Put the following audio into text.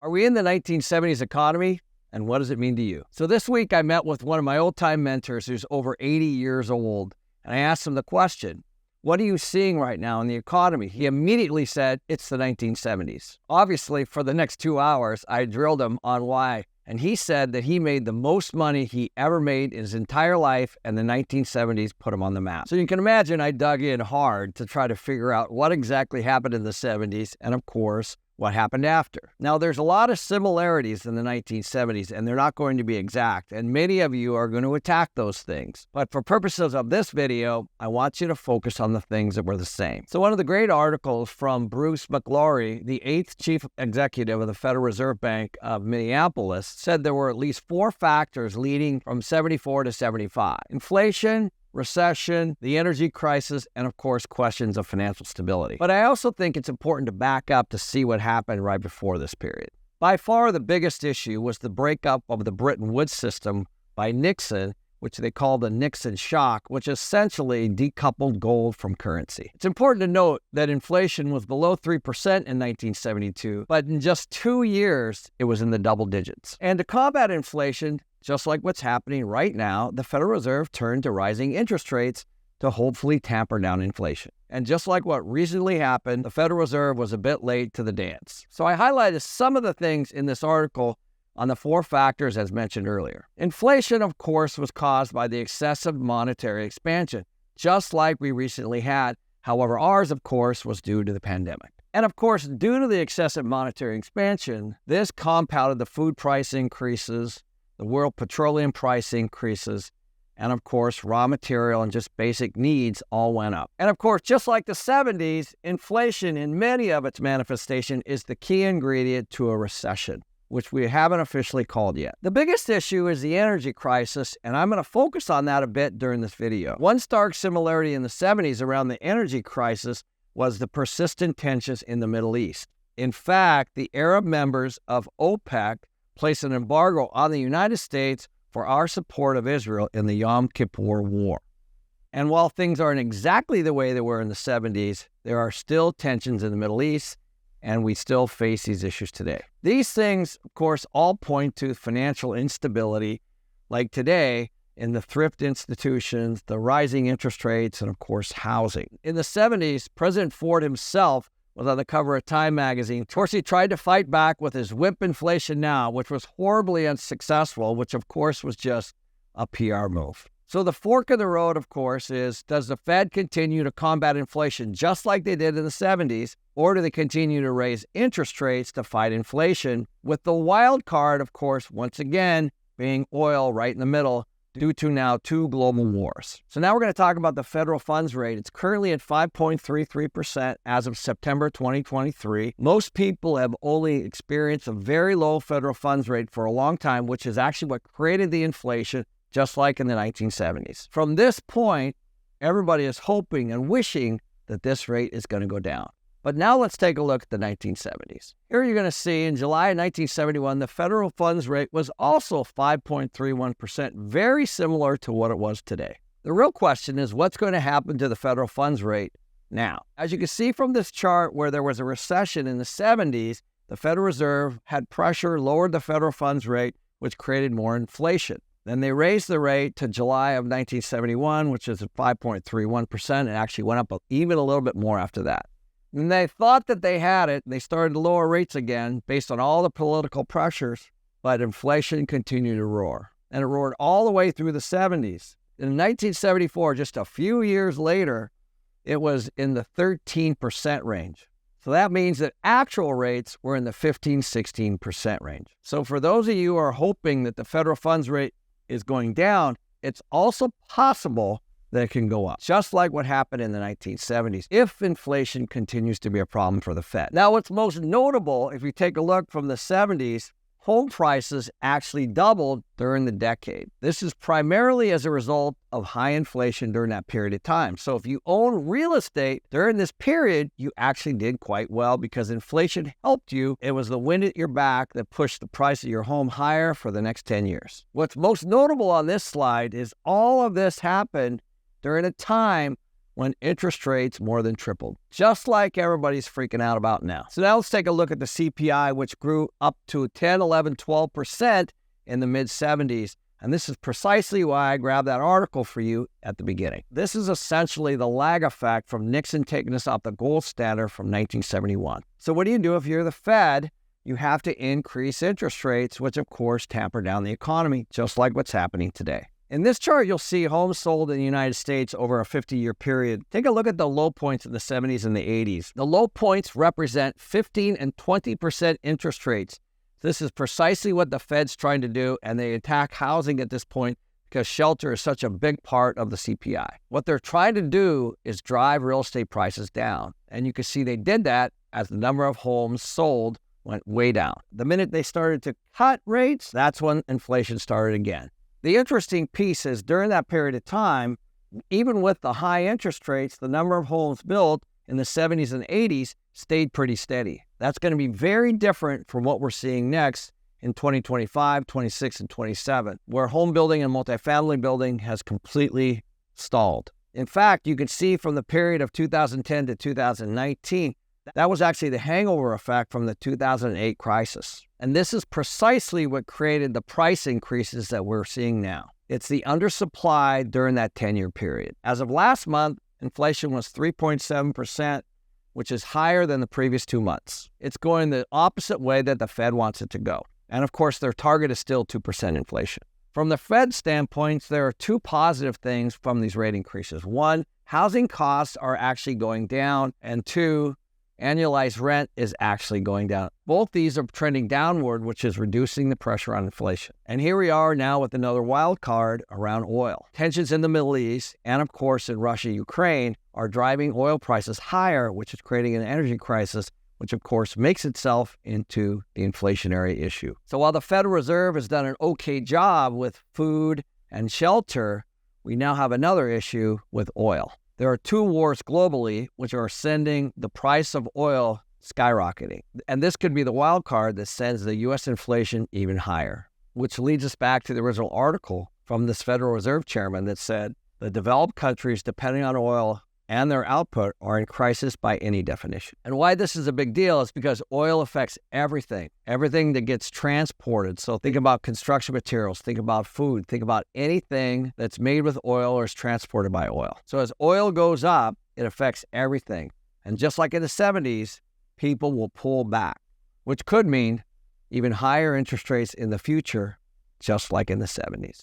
Are we in the 1970s economy? And what does it mean to you? So this week I met with one of my old-time mentors who's over 80 years old, and I asked him the question, what are you seeing right now in the economy? He immediately said, it's the 1970s. Obviously, for the next 2 hours, I drilled him on why, and he said that he made the most money he ever made in his entire life, and the 1970s put him on the map. So you can imagine I dug in hard to try to figure out what exactly happened in the 70s, and of course, what happened after. Now, there's a lot of similarities in the 1970s, and they're not going to be exact, and many of you are going to attack those things. But for purposes of this video, I want you to focus on the things that were the same. So one of the great articles from Bruce McElroy, the 8th chief executive of the Federal Reserve Bank of Minneapolis, said there were at least 4 factors leading from 74 to 75. Inflation, recession, the energy crisis, and of course, questions of financial stability. But I also think it's important to back up to see what happened right before this period. By far, the biggest issue was the breakup of the Bretton Woods system by Nixon, which they call the Nixon shock, which essentially decoupled gold from currency. It's important to note that inflation was below 3% in 1972, but in just 2 years, it was in the double digits. And to combat inflation, just like what's happening right now, the Federal Reserve turned to rising interest rates to hopefully tamper down inflation. And just like what recently happened, the Federal Reserve was a bit late to the dance. So I highlighted some of the things in this article on the 4 factors as mentioned earlier. Inflation, of course, was caused by the excessive monetary expansion, just like we recently had. However, ours, of course, was due to the pandemic. And of course, due to the excessive monetary expansion, this compounded the food price increases, the world petroleum price increases, and of course, raw material and just basic needs all went up. And of course, just like the 70s, inflation in many of its manifestations is the key ingredient to a recession, which we haven't officially called yet. The biggest issue is the energy crisis, and I'm going to focus on that a bit during this video. One stark similarity in the 70s around the energy crisis was the persistent tensions in the Middle East. In fact, the Arab members of OPEC placed an embargo on the United States for our support of Israel in the Yom Kippur War. And while things aren't exactly the way they were in the 70s, there are still tensions in the Middle East, and we still face these issues today. These things, of course, all point to financial instability, like today in the thrift institutions, the rising interest rates, and of course, housing. In the 70s, President Ford himself was on the cover of Time magazine. Of course, he tried to fight back with his Whip Inflation Now, which was horribly unsuccessful, which of course was just a PR move. So the fork in the road, of course, is does the Fed continue to combat inflation just like they did in the 70s, or do they continue to raise interest rates to fight inflation? With the wild card, of course, once again, being oil right in the middle, due to now 2 global wars. So now we're going to talk about the federal funds rate. It's currently at 5.33% as of September 2023. Most people have only experienced a very low federal funds rate for a long time, which is actually what created the inflation, just like in the 1970s. From this point, everybody is hoping and wishing that this rate is going to go down. But now let's take a look at the 1970s. Here you're going to see in July 1971, the federal funds rate was also 5.31%, very similar to what it was today. The real question is what's going to happen to the federal funds rate now? As you can see from this chart where there was a recession in the 70s, the Federal Reserve had pressure, lowered the federal funds rate, which created more inflation. Then they raised the rate to July of 1971, which is at 5.31%, and actually went up even a little bit more after that. And they thought that they had it. They started to lower rates again based on all the political pressures, but inflation continued to roar. And it roared all the way through the 70s. In 1974, just a few years later, it was in the 13% range. So that means that actual rates were in the 15-16% range. So for those of you who are hoping that the federal funds rate is going down, it's also possible that it can go up, just like what happened in the 1970s, if inflation continues to be a problem for the Fed. Now, what's most notable, if you take a look from the 70s, home prices actually doubled during the decade. This is primarily as a result of high inflation during that period of time. So if you own real estate during this period, you actually did quite well because inflation helped you. It was the wind at your back that pushed the price of your home higher for the next 10 years. What's most notable on this slide is all of this happened during a time when interest rates more than tripled, just like everybody's freaking out about now. So now let's take a look at the CPI, which grew up to 10, 11, 12% in the mid-70s. And this is precisely why I grabbed that article for you at the beginning. This is essentially the lag effect from Nixon taking us off the gold standard from 1971. So what do you do if you're the Fed? You have to increase interest rates, which of course tamper down the economy, just like what's happening today. In this chart, you'll see homes sold in the United States over a 50-year period. Take a look at the low points in the 70s and the 80s. The low points represent 15 and 20% interest rates. This is precisely what the Fed's trying to do, and they attack housing at this point because shelter is such a big part of the CPI. What they're trying to do is drive real estate prices down, and you can see they did that as the number of homes sold went way down. The minute they started to cut rates, that's when inflation started again. The interesting piece is during that period of time, even with the high interest rates, the number of homes built in the 70s and 80s stayed pretty steady. That's going to be very different from what we're seeing next in 2025, 26, and 27, where home building and multifamily building has completely stalled. In fact, you can see from the period of 2010 to 2019, that was actually the hangover effect from the 2008 crisis. And this is precisely what created the price increases that we're seeing now. It's the undersupply during that 10-year period. As of last month, inflation was 3.7%, which is higher than the previous 2 months. It's going the opposite way that the Fed wants it to go. And of course, their target is still 2% inflation. From the Fed standpoint, there are two positive things from these rate increases. One, housing costs are actually going down. And two, annualized rent is actually going down. Both these are trending downward, which is reducing the pressure on inflation. And here we are now with another wild card around oil. Tensions in the Middle East and, of course, in Russia, Ukraine are driving oil prices higher, which is creating an energy crisis, which, of course, makes itself into the inflationary issue. So while the Federal Reserve has done an okay job with food and shelter, we now have another issue with oil. There are two wars globally which are sending the price of oil skyrocketing. And this could be the wild card that sends the U.S. inflation even higher, which leads us back to the original article from this Federal Reserve chairman that said the developed countries depending on oil and their output are in crisis by any definition. And why this is a big deal is because oil affects everything that gets transported. So think about construction materials, think about food, think about anything that's made with oil or is transported by oil. So as oil goes up, it affects everything. And just like in the 70s, people will pull back, which could mean even higher interest rates in the future, just like in the 70s.